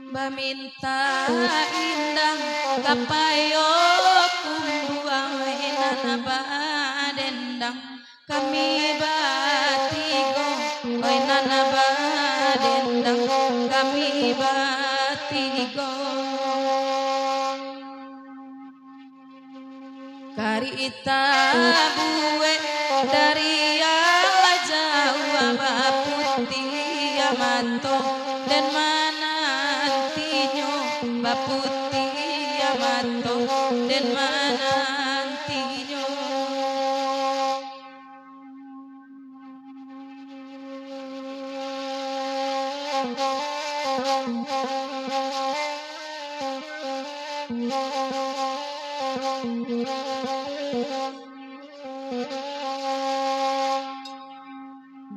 Baminta indang kapayo kumbuang inana badendang kami batigo oi nana badendang kami batigo karita buwe dari yang jauh baputi amanto dan manantinyo baputi amanto dan manantinyo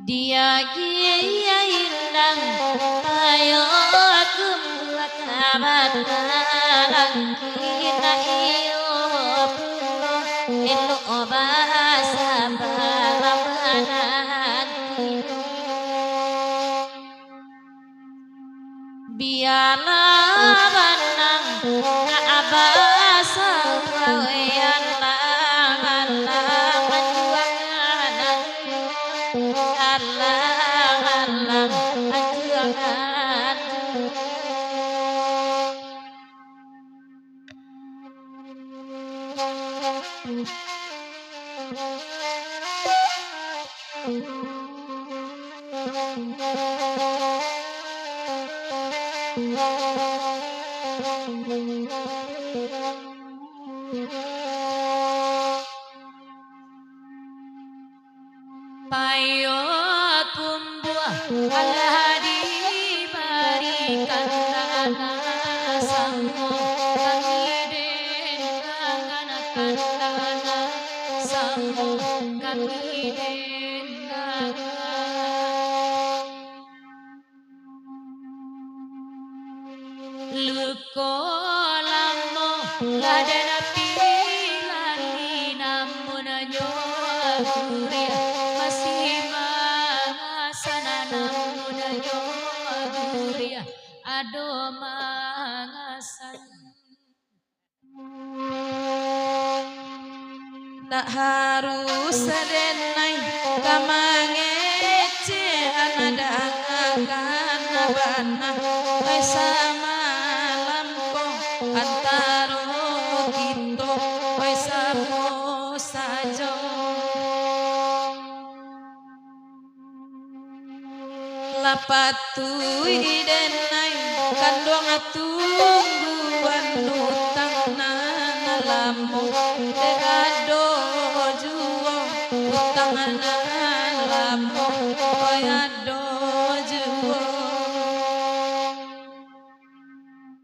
dia kia hilang ayo kumbuat kabar lang kita iyo ilo obasa balabanan biarlah banang abasa wayan lang lang anjuangan alang alang anjuangan payo tumbuh Allah diberikan dana sanggo kami dengankan dana sanggo kami dengankan luko lamo ladana pilan di namun nyokuria masih mangasana namun nyokuria ado mangasan tak harus sedenai kamangece anadangakan abana ay sama lamko antaro kinto ay samo sajo lapatuy denay kandong atungguan lutang na nalamo de ado juo lutang na nalamo oy ado juo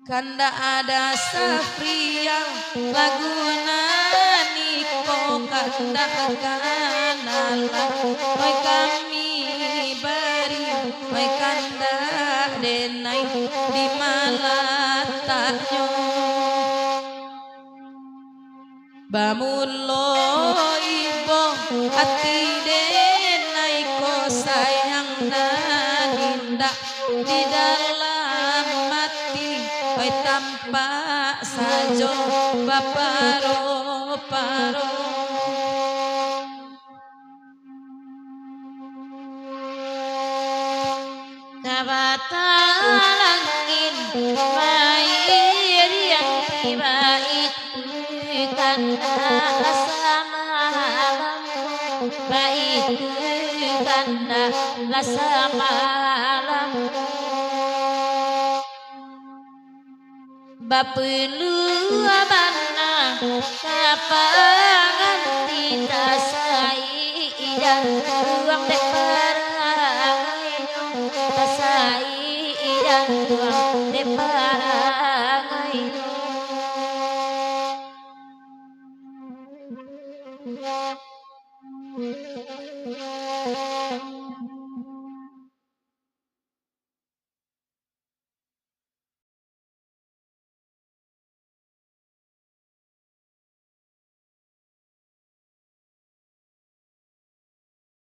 kanda ada sapria laguna niko kanda kanala oy kami bari oy kanda denay di malatanyo bamulo ibo ati denay ko sayang na ninda di dalam mati oy tampak sajo baparo-paro kabatalangin mair yang baik karena samalammu baik karena samalammu Bapelu abana kapangan tita sai dan ruang dek perangai tasai dan ruang dek perangai